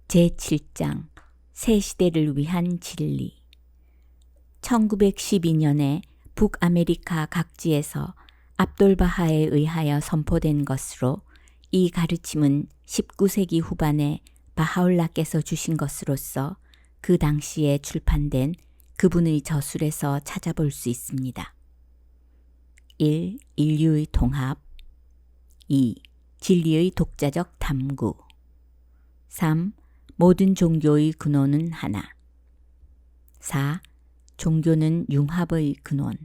제7장 새 시대를 위한 진리. 1912년에 북아메리카 각지에서 압돌바하에 의하여 선포된 것으로 이 가르침은 19세기 후반에 바하올라께서 주신 것으로서 그 당시에 출판된 그분의 저술에서 찾아볼 수 있습니다. 1. 인류의 통합. 2. 진리의 독자적 탐구. 3. 모든 종교의 근원은 하나. 4. 종교는 융합의 근원.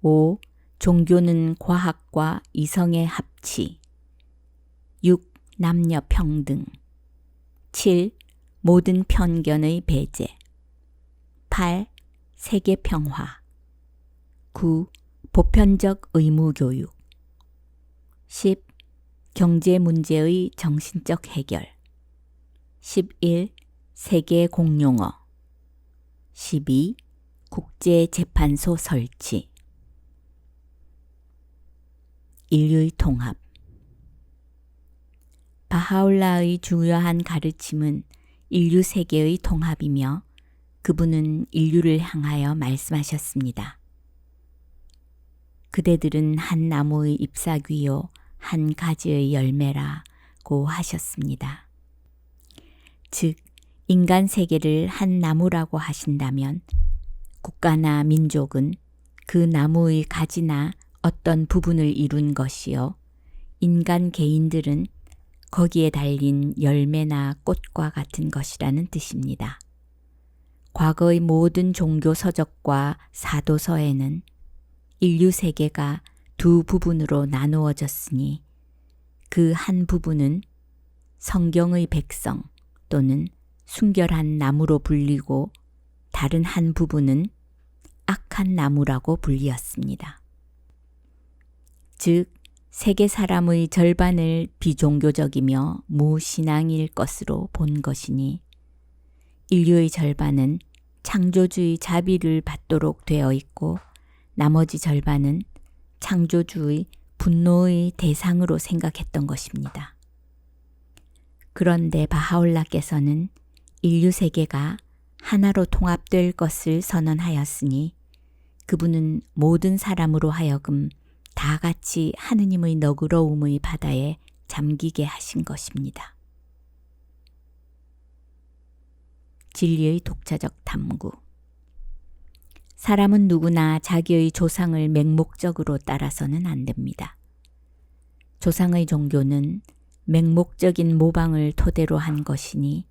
5. 종교는 과학과 이성의 합치. 6. 남녀 평등. 7. 모든 편견의 배제. 8. 세계 평화. 9. 보편적 의무 교육. 10. 경제 문제의 정신적 해결. 11. 세계 공용어. 12. 국제재판소 설치. 인류의 통합. 바하올라의 중요한 가르침은 인류 세계의 통합이며 그분은 인류를 향하여 말씀하셨습니다. 그대들은 한 나무의 잎사귀요 한 가지의 열매라고 하셨습니다. 즉 인간 세계를 한 나무라고 하신다면 국가나 민족은 그 나무의 가지나 어떤 부분을 이룬 것이요 인간 개인들은 거기에 달린 열매나 꽃과 같은 것이라는 뜻입니다. 과거의 모든 종교 서적과 사도서에는 인류 세계가 두 부분으로 나누어졌으니 그 한 부분은 성경의 백성 또는 순결한 나무로 불리고 다른 한 부분은 악한 나무라고 불리었습니다. 즉 세계 사람의 절반을 비종교적이며 무신앙일 것으로 본 것이니 인류의 절반은 창조주의 자비를 받도록 되어 있고 나머지 절반은 창조주의 분노의 대상으로 생각했던 것입니다. 그런데 바하올라께서는 인류 세계가 하나로 통합될 것을 선언하였으니 그분은 모든 사람으로 하여금 다 같이 하느님의 너그러움의 바다에 잠기게 하신 것입니다. 진리의 독자적 탐구. 사람은 누구나 자기의 조상을 맹목적으로 따라서는 안 됩니다. 조상의 종교는 맹목적인 모방을 토대로 한 것이니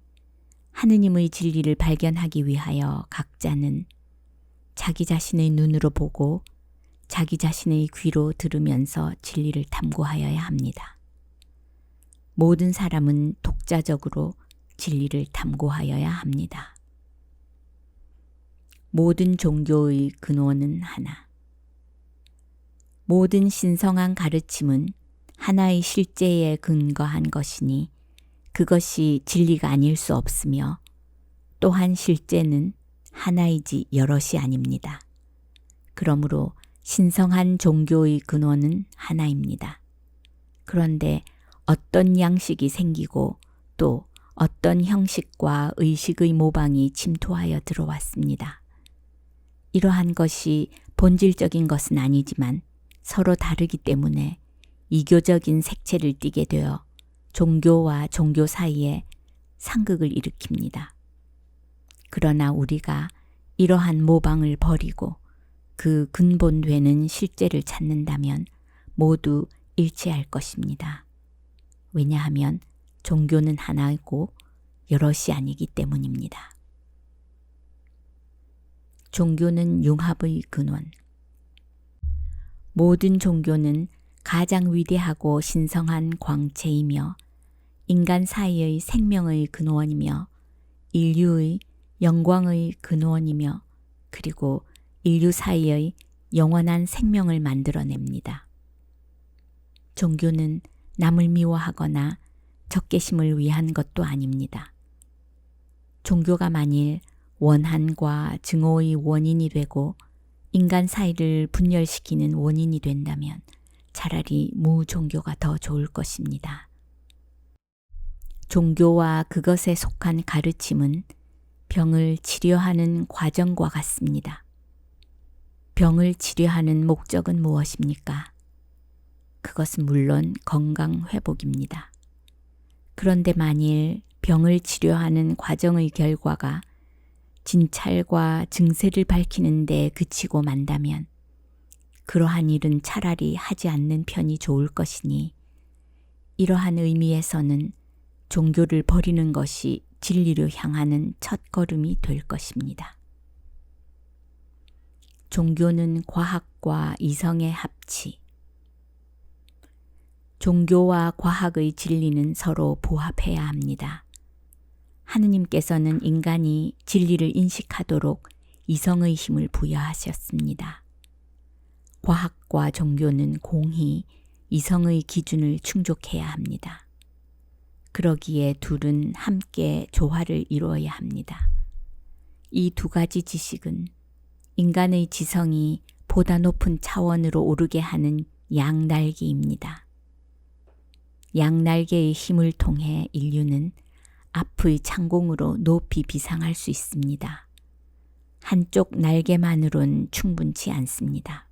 하느님의 진리를 발견하기 위하여 각자는 자기 자신의 눈으로 보고 자기 자신의 귀로 들으면서 진리를 탐구하여야 합니다. 모든 사람은 독자적으로 진리를 탐구하여야 합니다. 모든 종교의 근원은 하나. 모든 신성한 가르침은 하나의 실제에 근거한 것이니 그것이 진리가 아닐 수 없으며 또한 실제는 하나이지 여럿이 아닙니다. 그러므로 신성한 종교의 근원은 하나입니다. 그런데 어떤 양식이 생기고 또 어떤 형식과 의식의 모방이 침투하여 들어왔습니다. 이러한 것이 본질적인 것은 아니지만 서로 다르기 때문에 이교적인 색채를 띠게 되어 종교와 종교 사이에 상극을 일으킵니다. 그러나 우리가 이러한 모방을 버리고 그 근본되는 실제를 찾는다면 모두 일치할 것입니다. 왜냐하면 종교는 하나이고 여럿이 아니기 때문입니다. 종교는 융합의 근원. 모든 종교는 가장 위대하고 신성한 광채이며 인간 사이의 생명의 근원이며 인류의 영광의 근원이며 그리고 인류 사이의 영원한 생명을 만들어냅니다. 종교는 남을 미워하거나 적개심을 위한 것도 아닙니다. 종교가 만일 원한과 증오의 원인이 되고 인간 사이를 분열시키는 원인이 된다면 차라리 무종교가 더 좋을 것입니다. 종교와 그것에 속한 가르침은 병을 치료하는 과정과 같습니다. 병을 치료하는 목적은 무엇입니까? 그것은 물론 건강 회복입니다. 그런데 만일 병을 치료하는 과정의 결과가 진찰과 증세를 밝히는 데 그치고 만다면 그러한 일은 차라리 하지 않는 편이 좋을 것이니 이러한 의미에서는 종교를 버리는 것이 진리로 향하는 첫걸음이 될 것입니다. 종교는 과학과 이성의 합치. 종교와 과학의 진리는 서로 부합해야 합니다. 하느님께서는 인간이 진리를 인식하도록 이성의 힘을 부여하셨습니다. 과학과 종교는 공히 이성의 기준을 충족해야 합니다. 그러기에 둘은 함께 조화를 이루어야 합니다. 이 두 가지 지식은 인간의 지성이 보다 높은 차원으로 오르게 하는 양날개입니다. 양날개의 힘을 통해 인류는 앞의 창공으로 높이 비상할 수 있습니다. 한쪽 날개만으론 충분치 않습니다.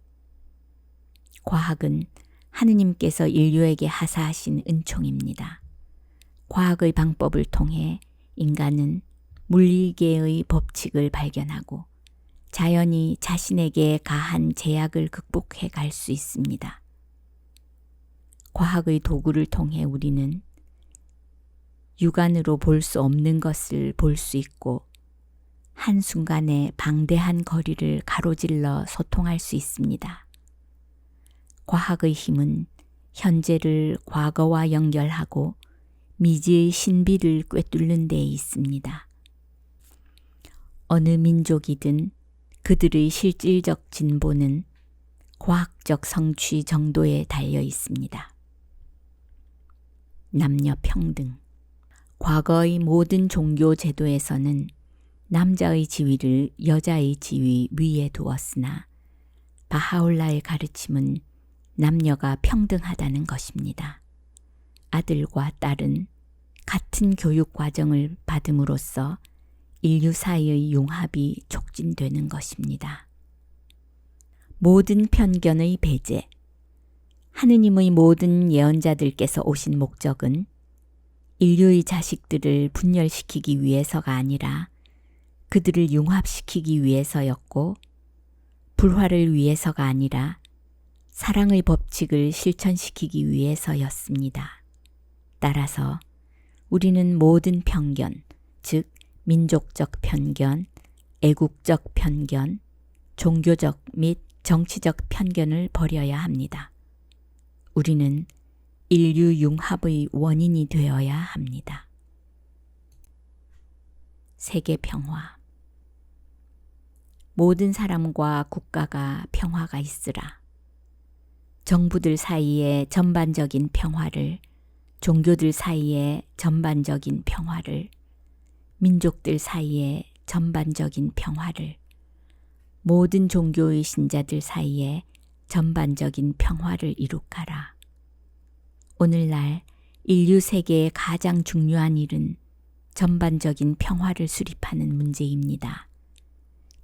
과학은 하느님께서 인류에게 하사하신 은총입니다. 과학의 방법을 통해 인간은 물리계의 법칙을 발견하고 자연이 자신에게 가한 제약을 극복해 갈 수 있습니다. 과학의 도구를 통해 우리는 육안으로 볼 수 없는 것을 볼 수 있고 한순간에 방대한 거리를 가로질러 소통할 수 있습니다. 과학의 힘은 현재를 과거와 연결하고 미지의 신비를 꿰뚫는 데 있습니다. 어느 민족이든 그들의 실질적 진보는 과학적 성취 정도에 달려 있습니다. 남녀 평등. 과거의 모든 종교 제도에서는 남자의 지위를 여자의 지위 위에 두었으나 바하올라의 가르침은 남녀가 평등하다는 것입니다. 아들과 딸은 같은 교육 과정을 받음으로써 인류 사이의 융합이 촉진되는 것입니다. 모든 편견의 배제. 하느님의 모든 예언자들께서 오신 목적은 인류의 자식들을 분열시키기 위해서가 아니라 그들을 융합시키기 위해서였고 불화를 위해서가 아니라 사랑의 법칙을 실천시키기 위해서였습니다. 따라서 우리는 모든 편견, 즉 민족적 편견, 애국적 편견, 종교적 및 정치적 편견을 버려야 합니다. 우리는 인류 융합의 원인이 되어야 합니다. 세계 평화. 모든 사람과 국가가 평화가 있으라. 정부들 사이의 전반적인 평화를, 종교들 사이의 전반적인 평화를, 민족들 사이의 전반적인 평화를, 모든 종교의 신자들 사이에 전반적인 평화를 이룩하라. 오늘날 인류 세계의 가장 중요한 일은 전반적인 평화를 수립하는 문제입니다.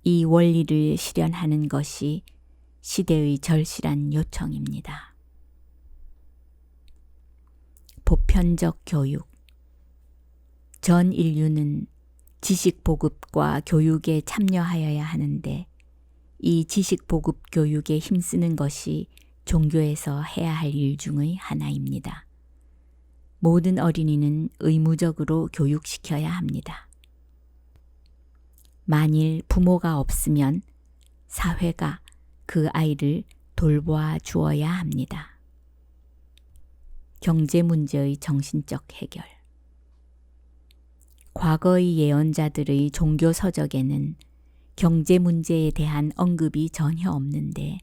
이 원리를 실현하는 것이 시대의 절실한 요청입니다. 보편적 교육. 전 인류는 지식 보급과 교육에 참여하여야 하는데 이 지식 보급 교육에 힘쓰는 것이 종교에서 해야 할 일 중의 하나입니다. 모든 어린이는 의무적으로 교육시켜야 합니다. 만일 부모가 없으면 사회가 그 아이를 돌보아 주어야 합니다. 경제 문제의 정신적 해결. 과거의 예언자들의 종교 서적에는 경제 문제에 대한 언급이 전혀 없는데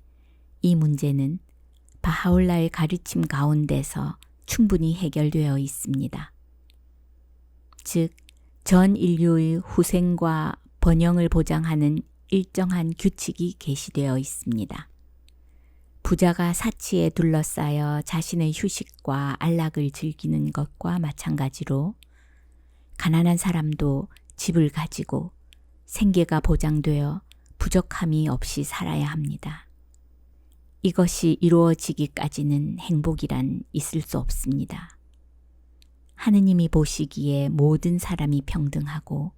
이 문제는 바하올라의 가르침 가운데서 충분히 해결되어 있습니다. 즉, 전 인류의 후생과 번영을 보장하는 일정한 규칙이 게시되어 있습니다. 부자가 사치에 둘러싸여 자신의 휴식과 안락을 즐기는 것과 마찬가지로 가난한 사람도 집을 가지고 생계가 보장되어 부족함이 없이 살아야 합니다. 이것이 이루어지기까지는 행복이란 있을 수 없습니다. 하느님이 보시기에 모든 사람이 평등하고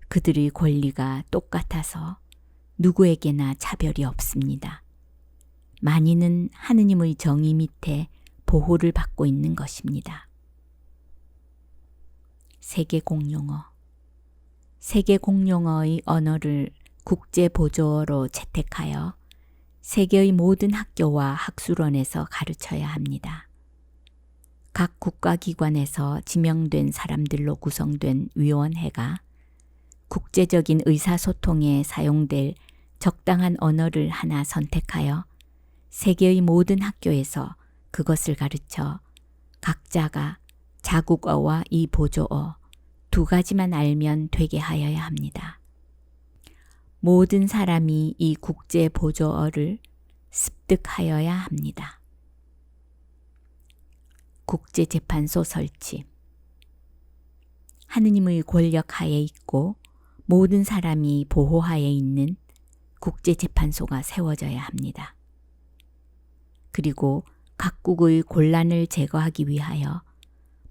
그들의 권리가 똑같아서 누구에게나 차별이 없습니다. 만인은 하느님의 정의 밑에 보호를 받고 있는 것입니다. 세계 공용어. 세계 공용어의 언어를 국제 보조어로 채택하여 세계의 모든 학교와 학술원에서 가르쳐야 합니다. 각 국가기관에서 지명된 사람들로 구성된 위원회가 국제적인 의사소통에 사용될 적당한 언어를 하나 선택하여 세계의 모든 학교에서 그것을 가르쳐 각자가 자국어와 이 보조어 두 가지만 알면 되게 하여야 합니다. 모든 사람이 이 국제 보조어를 습득하여야 합니다. 국제재판소 설치. 하느님의 권력 하에 있고 모든 사람이 보호하에 있는 국제재판소가 세워져야 합니다. 그리고 각국의 곤란을 제거하기 위하여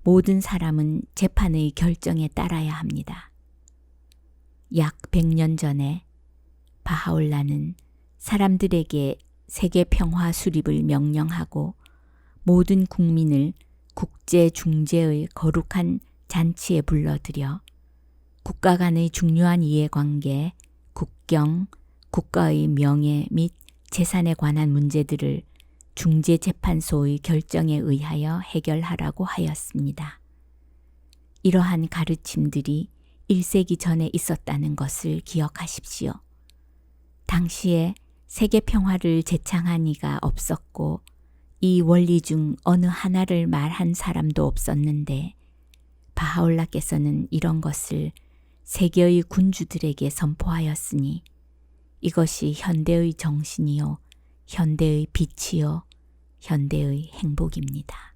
모든 사람은 재판의 결정에 따라야 합니다. 약 100년 전에 바하올라는 사람들에게 세계 평화 수립을 명령하고 모든 국민을 국제 중재의 거룩한 잔치에 불러들여 국가 간의 중요한 이해관계, 국경, 국가의 명예 및 재산에 관한 문제들을 중재재판소의 결정에 의하여 해결하라고 하였습니다. 이러한 가르침들이 1세기 전에 있었다는 것을 기억하십시오. 당시에 세계 평화를 제창한 이가 없었고 이 원리 중 어느 하나를 말한 사람도 없었는데 바하올라께서는 이런 것을 세계의 군주들에게 선포하였으니 이것이 현대의 정신이요, 현대의 빛이요, 현대의 행복입니다.